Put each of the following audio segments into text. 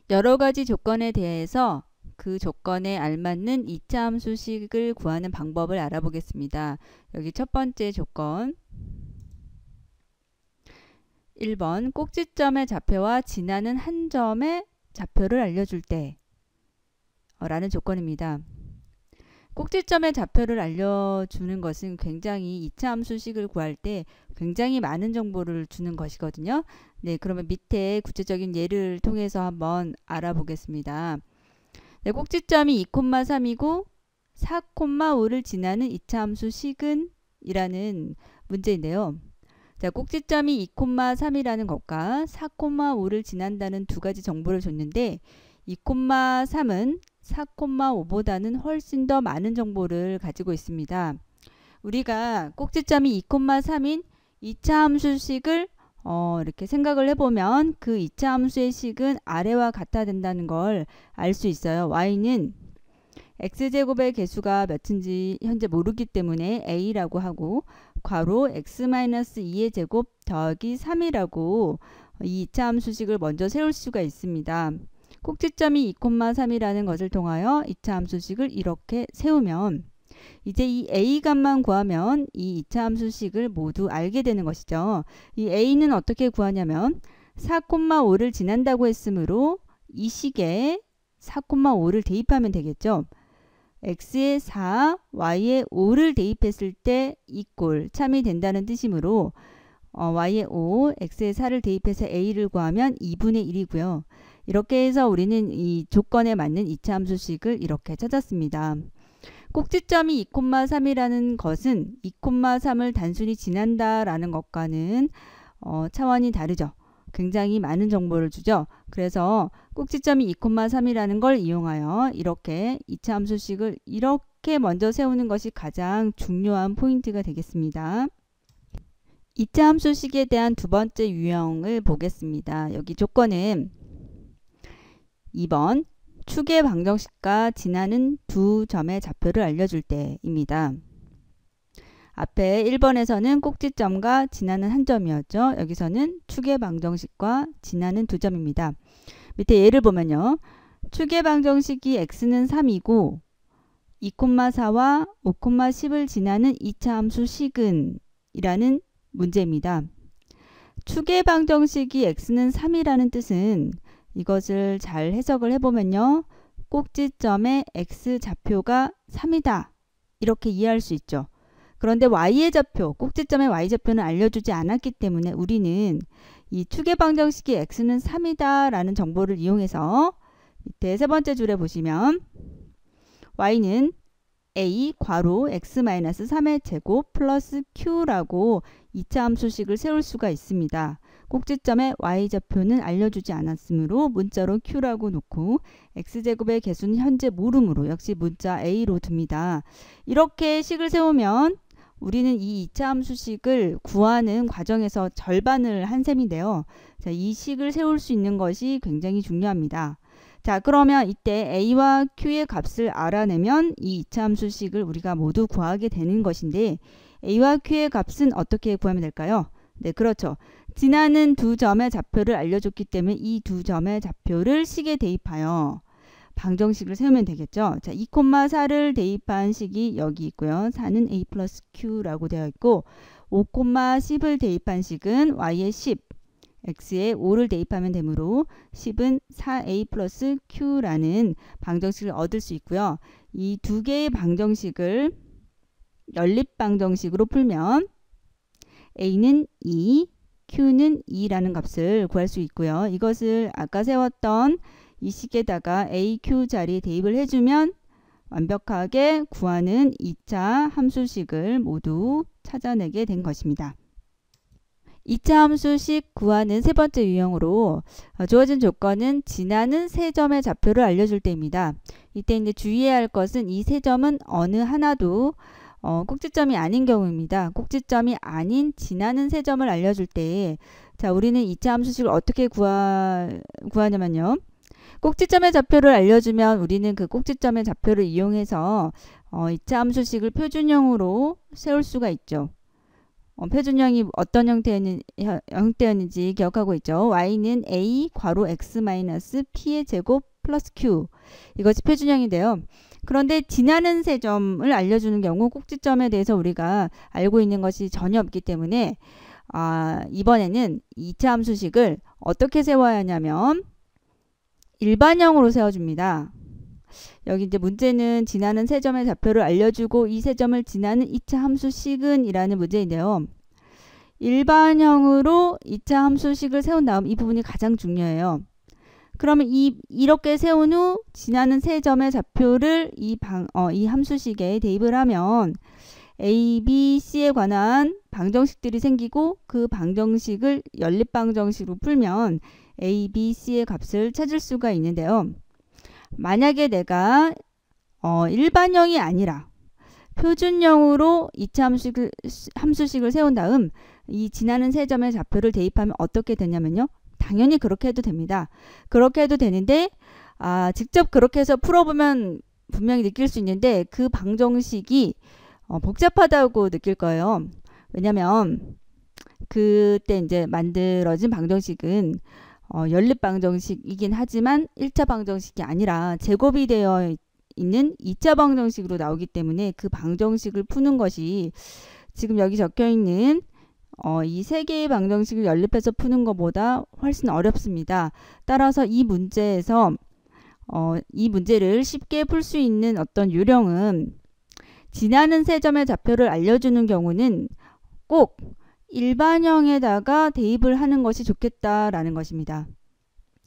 여러 가지 조건에 대해서 그 조건에 알맞는 이차 함수식을 구하는 방법을 알아보겠습니다. 여기 첫 번째 조건 1번 꼭지점의 좌표와 지나는 한 점의 좌표를 알려줄 때 라는 조건입니다. 꼭지점의 좌표를 알려주는 것은 굉장히 이차 함수식을 구할 때 굉장히 많은 정보를 주는 것이거든요. 네, 그러면 밑에 구체적인 예를 통해서 한번 알아보겠습니다. 네, 꼭지점이 2,3이고 4,5를 지나는 이차 함수식은 이라는 문제인데요. 자, 꼭지점이 2,3이라는 것과 4,5를 지난다는 두 가지 정보를 줬는데 2,3은 4,5보다는 훨씬 더 많은 정보를 가지고 있습니다. 우리가 꼭지점이 2,3인 이차 함수식을 이렇게 생각을 해보면 그 이차 함수의 식은 아래와 같아 된다는 걸 알 수 있어요. y는 x제곱의 개수가 몇인지 현재 모르기 때문에 a라고 하고 괄호 x-2의 제곱 더하기 3이라고 이 이차 함수식을 먼저 세울 수가 있습니다. 꼭지점이 2,3이라는 것을 통하여 이차 함수식을 이렇게 세우면 이제 이 a 값만 구하면 이 이차 함수식을 모두 알게 되는 것이죠. 이 a는 어떻게 구하냐면 4,5를 지난다고 했으므로 이 식에 4,5를 대입하면 되겠죠. x에 4, y에 5를 대입했을 때 이 꼴 참이 된다는 뜻이므로 y에 5, x에 4를 대입해서 a를 구하면 2분의 1이고요. 이렇게 해서 우리는 이 조건에 맞는 이차 함수식을 이렇게 찾았습니다. 꼭지점이 2,3이라는 것은 2,3을 단순히 지난다라는 것과는 차원이 다르죠. 굉장히 많은 정보를 주죠. 그래서 꼭지점이 2,3이라는 걸 이용하여 이렇게 이차 함수식을 이렇게 먼저 세우는 것이 가장 중요한 포인트가 되겠습니다. 이차 함수식에 대한 두 번째 유형을 보겠습니다. 여기 조건은 2번 축의 방정식과 지나는 두 점의 좌표를 알려줄 때입니다. 앞에 1번에서는 꼭지점과 지나는 한 점이었죠. 여기서는 축의 방정식과 지나는 두 점입니다. 밑에 예를 보면요. 축의 방정식이 x는 3이고 2,4와 5,10을 지나는 이차 함수 식은 이라는 문제입니다. 축의 방정식이 x는 3이라는 뜻은 이것을 잘 해석을 해보면요. 꼭지점의 x 좌표가 3이다. 이렇게 이해할 수 있죠. 그런데 y의 좌표, 꼭지점의 y좌표는 알려주지 않았기 때문에 우리는 이 축의 방정식이 x는 3이다 라는 정보를 이용해서 밑에 세 번째 줄에 보시면 y는 a 괄호 x-3의 제곱 플러스 q라고 이차 함수식을 세울 수가 있습니다. 꼭지점의 y좌표는 알려주지 않았으므로 문자로 q라고 놓고 x제곱의 개수는 현재 모름으로 역시 문자 a로 둡니다. 이렇게 식을 세우면 우리는 이 이차 함수식을 구하는 과정에서 절반을 한 셈인데요. 자, 이 식을 세울 수 있는 것이 굉장히 중요합니다. 자, 그러면 이때 a와 q의 값을 알아내면 이 이차 함수식을 우리가 모두 구하게 되는 것인데 a와 q의 값은 어떻게 구하면 될까요? 네, 그렇죠. 지나는 두 점의 좌표를 알려줬기 때문에 이 두 점의 좌표를 식에 대입하여 방정식을 세우면 되겠죠. 자, 2,4를 대입한 식이 여기 있고요. 4는 a 플러스 q라고 되어 있고 5,10을 대입한 식은 y의 10, x에 5를 대입하면 되므로 10은 4a 플러스 q라는 방정식을 얻을 수 있고요. 이 두 개의 방정식을 연립 방정식으로 풀면 a는 2, q는 2라는 값을 구할 수 있고요. 이것을 아까 세웠던 이 식에다가 a, q 자리에 대입을 해주면 완벽하게 구하는 2차 함수식을 모두 찾아내게 된 것입니다. 2차 함수식 구하는 세 번째 유형으로 주어진 조건은 지나는 세 점의 좌표를 알려줄 때입니다. 이때 이제 주의해야 할 것은 이 세 점은 어느 하나도 꼭지점이 아닌 경우입니다. 꼭지점이 아닌 지나는 세 점을 알려줄 때 자, 우리는 2차 함수식을 어떻게 구하냐면요. 꼭지점의 좌표를 알려주면 우리는 그 꼭지점의 좌표를 이용해서 2차 함수식을 표준형으로 세울 수가 있죠. 표준형이 어떤 형태였는지 기억하고 있죠. y는 a 괄호 x 마이너스 p의 제곱 플러스 q. 이것이 표준형인데요. 그런데 지나는 세점을 알려주는 경우 꼭지점에 대해서 우리가 알고 있는 것이 전혀 없기 때문에 이번에는 2차 함수식을 어떻게 세워야 하냐면 일반형으로 세워줍니다. 여기 이제 문제는 지나는 세 점의 좌표를 알려주고 이 세 점을 지나는 2차 함수식은 이라는 문제인데요. 일반형으로 2차 함수식을 세운 다음 이 부분이 가장 중요해요. 그러면 이렇게 세운 후 지나는 세 점의 좌표를 이 함수식에 대입을 하면 A, B, C에 관한 방정식들이 생기고 그 방정식을 연립방정식으로 풀면 A, B, C의 값을 찾을 수가 있는데요. 만약에 내가 일반형이 아니라 표준형으로 2차 함수식을 세운 다음 이 지나는 세 점의 좌표를 대입하면 어떻게 되냐면요. 당연히 그렇게 해도 됩니다. 그렇게 해도 되는데 직접 그렇게 해서 풀어보면 분명히 느낄 수 있는데 그 방정식이 복잡하다고 느낄 거예요. 왜냐면 그때 이제 만들어진 방정식은 연립 방정식이긴 하지만 1차 방정식이 아니라 제곱이 되어 있는 2차 방정식으로 나오기 때문에 그 방정식을 푸는 것이 지금 여기 적혀 있는 이 세 개의 방정식을 연립해서 푸는 것보다 훨씬 어렵습니다. 따라서 이 문제에서 이 문제를 쉽게 풀 수 있는 어떤 요령은 지나는 세 점의 좌표를 알려주는 경우는 꼭 일반형에다가 대입을 하는 것이 좋겠다라는 것입니다.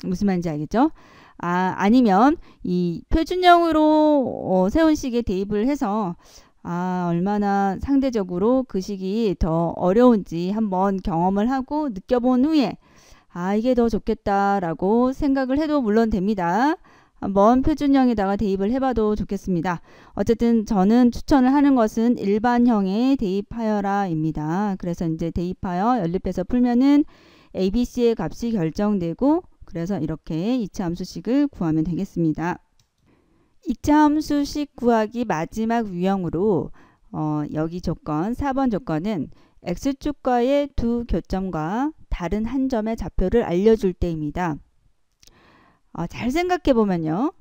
무슨 말인지 알겠죠? 아니면 이 표준형으로 세운 식에 대입을 해서 얼마나 상대적으로 그 식이 더 어려운지 한번 경험을 하고 느껴본 후에 이게 더 좋겠다라고 생각을 해도 물론 됩니다. 한번 표준형에다가 대입을 해봐도 좋겠습니다. 어쨌든 저는 추천을 하는 것은 일반형에 대입하여라 입니다. 그래서 이제 대입하여 연립해서 풀면은 ABC의 값이 결정되고 그래서 이렇게 2차 함수식을 구하면 되겠습니다. 2차 함수식 구하기 마지막 유형으로 여기 조건 4번 조건은 x축과의 두 교점과 다른 한 점의 좌표를 알려줄 때입니다. 잘 생각해 보면요.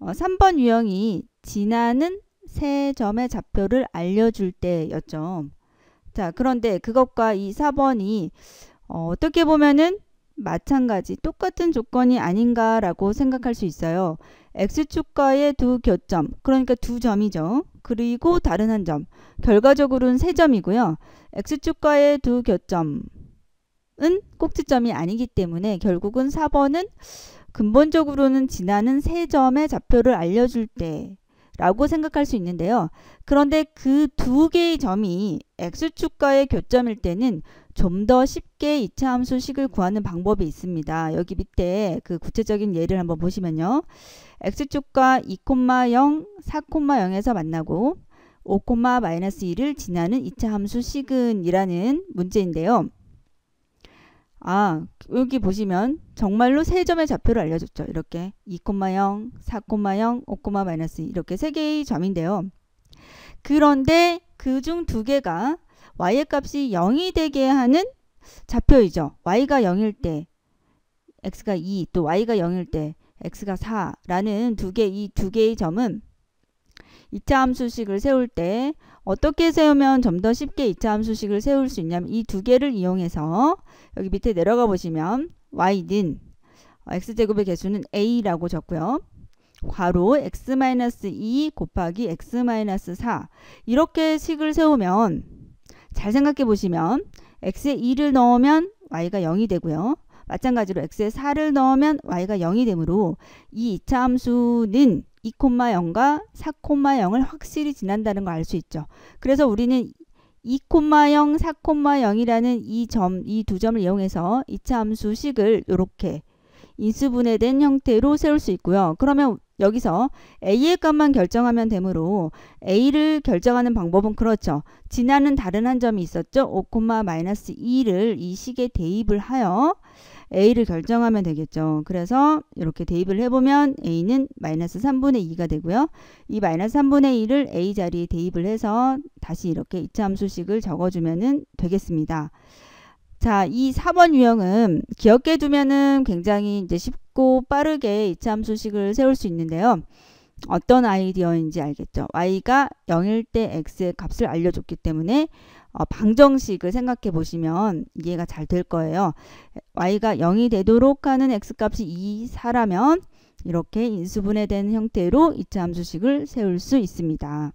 3번 유형이 지나는 세 점의 좌표를 알려줄 때였죠. 자, 그런데 그것과 이 4번이 어떻게 보면은 마찬가지 똑같은 조건이 아닌가라고 생각할 수 있어요. x축과의 두 교점, 그러니까 두 점이죠. 그리고 다른 한 점, 결과적으로는 세 점이고요. x축과의 두 교점은 꼭지점이 아니기 때문에 결국은 4번은 근본적으로는 지나는 세 점의 좌표를 알려줄 때 라고 생각할 수 있는데요. 그런데 그 두 개의 점이 x축과의 교점일 때는 좀 더 쉽게 2차 함수식을 구하는 방법이 있습니다. 여기 밑에 그 구체적인 예를 한번 보시면요. x축과 2,0, 4,0에서 만나고 5,-1을 지나는 2차 함수식은 이라는 문제인데요. 여기 보시면 정말로 세 점의 좌표를 알려줬죠. 이렇게 2,0, 4,0, 5,-2 이렇게 세 개의 점인데요. 그런데 그중 두 개가 y의 값이 0이 되게 하는 좌표이죠. y가 0일 때 x가 2, 또 y가 0일 때 x가 4라는 이 두 개의 점은 2차 함수식을 세울 때 어떻게 세우면 좀 더 쉽게 2차 함수식을 세울 수 있냐면 이 두 개를 이용해서 여기 밑에 내려가 보시면 y는 x제곱의 개수는 a라고 적고요. 괄호 x-2 곱하기 x-4 이렇게 식을 세우면 잘 생각해 보시면 x에 2를 넣으면 y가 0이 되고요. 마찬가지로 x에 4를 넣으면 y가 0이 되므로 이 2차 함수는 2,0과 4,0을 확실히 지난다는 걸 알 수 있죠. 그래서 우리는 2,0, 4,0이라는 이 두 점을 이용해서 2차 함수식을 이렇게 인수분해된 형태로 세울 수 있고요. 그러면 여기서 a의 값만 결정하면 되므로 a를 결정하는 방법은 그렇죠. 지나는 다른 한 점이 있었죠. 5,-2를 이 식에 대입을 하여 a를 결정하면 되겠죠. 그래서 이렇게 대입을 해보면 a는 마이너스 3분의 2가 되고요. 이 마이너스 3분의 2를 a 자리에 대입을 해서 다시 이렇게 이차함수식을 적어주면 되겠습니다. 자, 이 4번 유형은 기억해 두면은 굉장히 이제 쉽고 빠르게 이차함수식을 세울 수 있는데요. 어떤 아이디어인지 알겠죠? y가 0일 때 x의 값을 알려줬기 때문에 방정식을 생각해 보시면 이해가 잘 될 거예요. y가 0이 되도록 하는 x값이 2, 4라면 이렇게 인수분해된 형태로 이차함수식을 세울 수 있습니다.